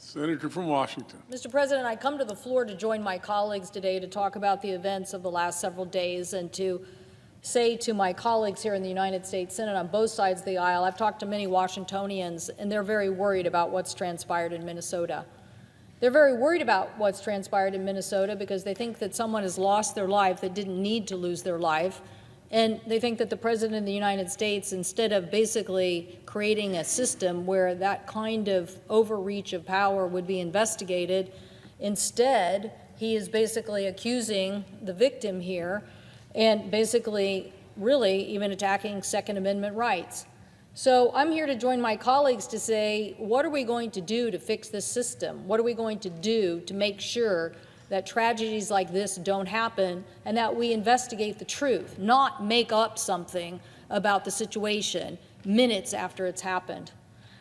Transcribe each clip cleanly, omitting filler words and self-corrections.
Senator from Washington. Mr. President, I come to the floor to join my colleagues today to talk about the events of the last several days and to say to my colleagues here in the United States Senate on both sides of the aisle, I've talked to many Washingtonians, and they're very worried about what's transpired in Minnesota. They're very worried about what's transpired in Minnesota because they think that someone has lost their life that didn't need to lose their life. And they think that the President of the United States, instead of basically creating a system where that kind of overreach of power would be investigated, instead he is basically accusing the victim here and basically really even attacking Second Amendment rights. So I'm here to join my colleagues to say, what are we going to do to fix this system? What are we going to do to make sure that tragedies like this don't happen and that we investigate the truth, not make up something about the situation minutes after it's happened?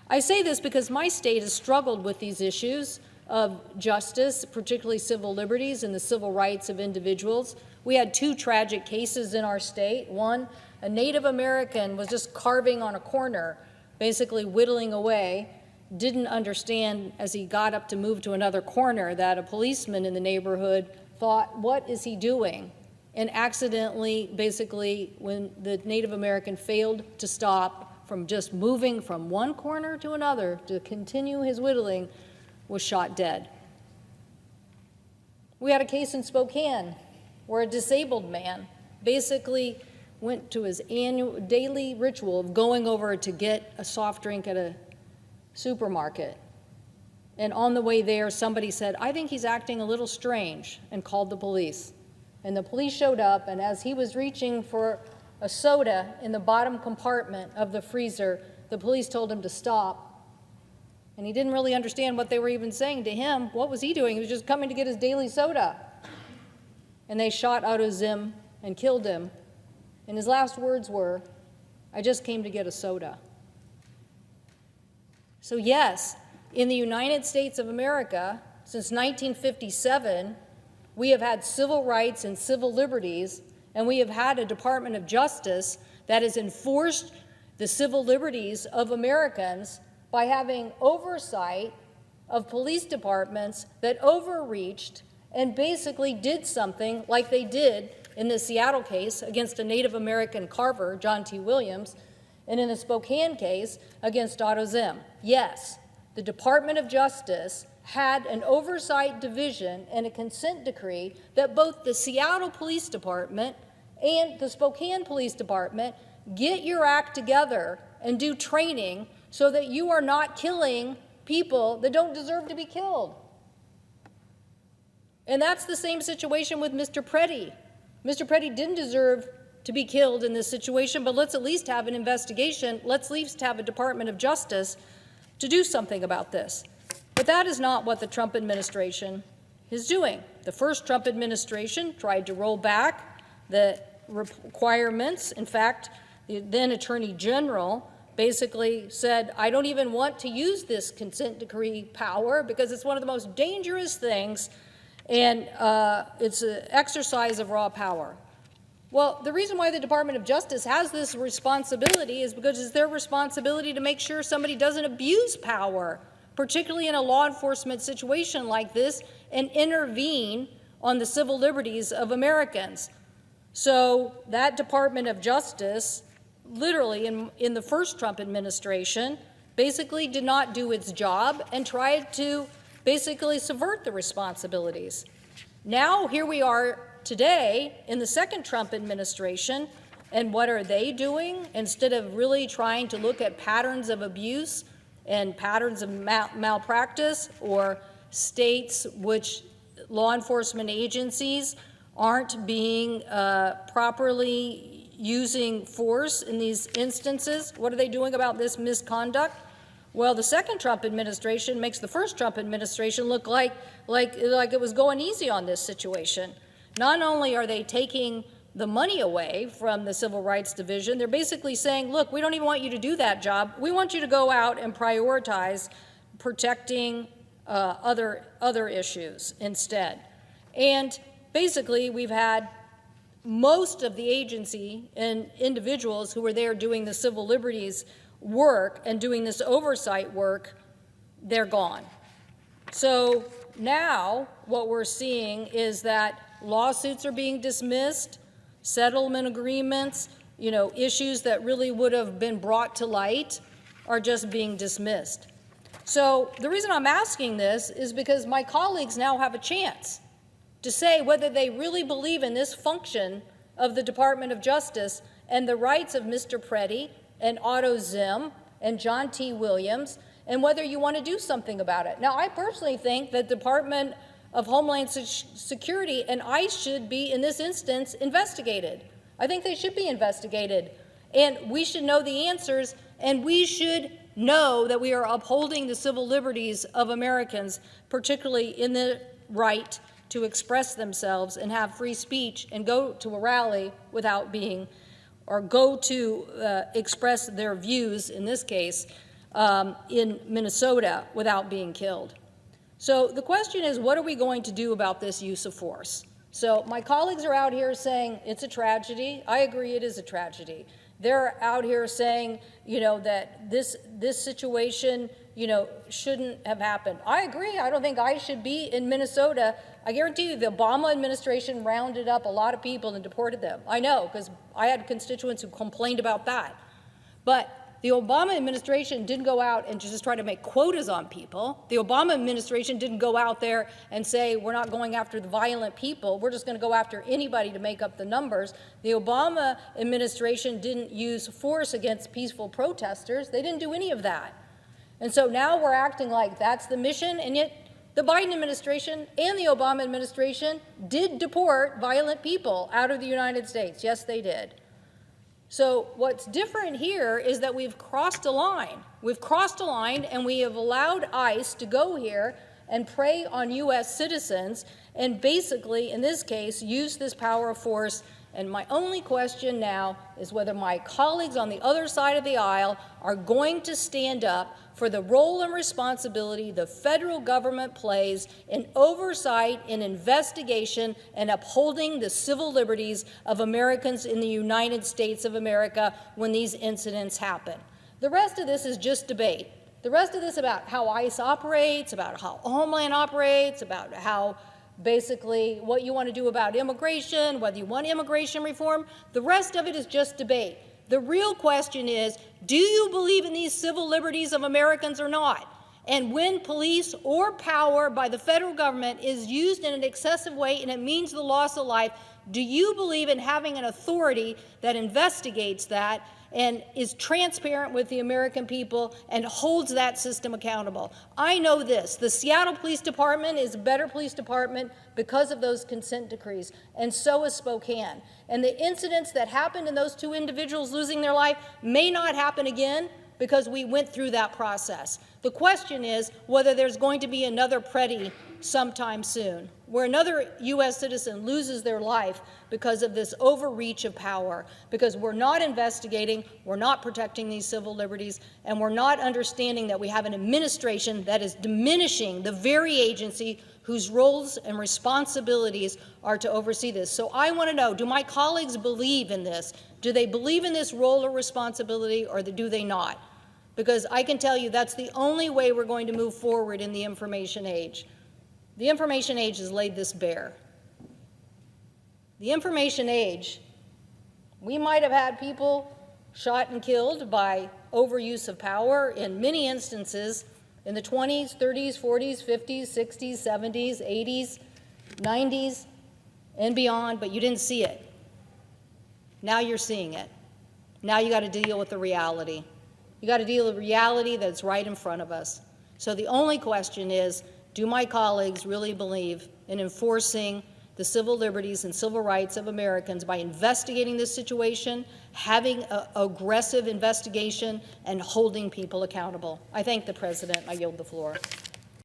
I say this because my state has struggled with these issues of justice, particularly civil liberties and the civil rights of individuals. We had two tragic cases in our state. One, a Native American was just carving on a corner, basically whittling away, didn't understand as he got up to move to another corner that a policeman in the neighborhood thought, what is he doing? And accidentally, basically, when the Native American failed to stop from just moving from one corner to another to continue his whittling, was shot dead. We had a case in Spokane where a disabled man basically went to his daily ritual of going over to get a soft drink at a supermarket. And on the way there, somebody said, I think he's acting a little strange, and called the police. And the police showed up, and as he was reaching for a soda in the bottom compartment of the freezer, the police told him to stop. And he didn't really understand what they were even saying to him. What was he doing? He was just coming to get his daily soda. And they shot Otto Zim and killed him. And his last words were, I just came to get a soda. So yes, in the United States of America, since 1957, we have had civil rights and civil liberties, and we have had a Department of Justice that has enforced the civil liberties of Americans by having oversight of police departments that overreached and basically did something like they did in the Seattle case against a Native American carver, John T. Williams, and in the Spokane case against Otto Zim. Yes, the Department of Justice had an oversight division and a consent decree that both the Seattle Police Department and the Spokane Police Department get your act together and do training so that you are not killing people that don't deserve to be killed. And that's the same situation with Mr. Pretti. Mr. Pretti didn't deserve to be killed in this situation, but let's at least have an investigation. Let's at least have a Department of Justice to do something about this. But that is not what the Trump administration is doing. The first Trump administration tried to roll back the requirements. In fact, the then Attorney General basically said, I don't even want to use this consent decree power because it's one of the most dangerous things, and it's an exercise of raw power. Well, the reason why the Department of Justice has this responsibility is because it's their responsibility to make sure somebody doesn't abuse power, particularly in a law enforcement situation like this, and intervene on the civil liberties of Americans. So that Department of Justice, literally in the first Trump administration, basically did not do its job and tried to basically subvert the responsibilities. Now, here we are today in the second Trump administration, and what are they doing? Instead of really trying to look at patterns of abuse and patterns of malpractice, or states which law enforcement agencies aren't being properly using force in these instances, what are they doing about this misconduct? Well, the second Trump administration makes the first Trump administration look like it was going easy on this situation. Not only are they taking the money away from the Civil Rights Division, they're basically saying, look, we don't even want you to do that job. We want you to go out and prioritize protecting other issues instead. And basically, we've had most of the agency and individuals who were there doing the civil liberties work and doing this oversight work, they're gone. So now what we're seeing is that lawsuits are being dismissed, settlement agreements, issues that really would have been brought to light are just being dismissed. So the reason I'm asking this is because my colleagues now have a chance to say whether they really believe in this function of the Department of Justice and the rights of Mr. Pretti and Otto Zim and John T. Williams, and whether you want to do something about it. Now, I personally think that the Department of Homeland Security and ICE should be, in this instance, investigated. I think they should be investigated, and we should know the answers, and we should know that we are upholding the civil liberties of Americans, particularly in the right to express themselves and have free speech and go to a rally without being, or go to express their views, in this case, in Minnesota without being killed. So the question is, what are we going to do about this use of force? So my colleagues are out here saying it's a tragedy. I agree, it is a tragedy. They're out here saying, that this situation, shouldn't have happened. I agree. I don't think I should be in Minnesota. I guarantee you the Obama administration rounded up a lot of people and deported them. I know, because I had constituents who complained about that. But the Obama administration didn't go out and just try to make quotas on people. The Obama administration didn't go out there and say, we're not going after the violent people, we're just going to go after anybody to make up the numbers. The Obama administration didn't use force against peaceful protesters. They didn't do any of that. And so now we're acting like that's the mission, and yet the Biden administration and the Obama administration did deport violent people out of the United States. Yes, they did. So what's different here is that we've crossed a line. We've crossed a line, and we have allowed ICE to go here and prey on U.S. citizens and basically, in this case, use this power of force. And my only question now is whether my colleagues on the other side of the aisle are going to stand up for the role and responsibility the federal government plays in oversight, in investigation, and upholding the civil liberties of Americans in the United States of America when these incidents happen. The rest of this is just debate. The rest of this about how ICE operates, about how Homeland operates, about how basically what you want to do about immigration, whether you want immigration reform, the rest of it is just debate. The real question is, do you believe in these civil liberties of Americans or not? And when police or power by the federal government is used in an excessive way and it means the loss of life, do you believe in having an authority that investigates that and is transparent with the American people and holds that system accountable? I know this. The Seattle Police Department is a better police department because of those consent decrees, and so is Spokane. And the incidents that happened in those two individuals losing their life may not happen again because we went through that process. The question is whether there's going to be another Pretti sometime soon, where another U.S. citizen loses their life because of this overreach of power, because we're not investigating, we're not protecting these civil liberties, and we're not understanding that we have an administration that is diminishing the very agency whose roles and responsibilities are to oversee this. So I want to know, do my colleagues believe in this? Do they believe in this role or responsibility, or do they not? Because I can tell you that's the only way we're going to move forward in the information age. The information age has laid this bare. The information age, we might have had people shot and killed by overuse of power in many instances in the 20s, 30s, 40s, 50s, 60s, 70s, 80s, 90s, and beyond, but you didn't see it. Now you're seeing it. Now you got to deal with the reality. You got to deal with reality that's right in front of us. So the only question is, do my colleagues really believe in enforcing the civil liberties and civil rights of Americans by investigating this situation, having an aggressive investigation, and holding people accountable? I thank the President. I yield the floor.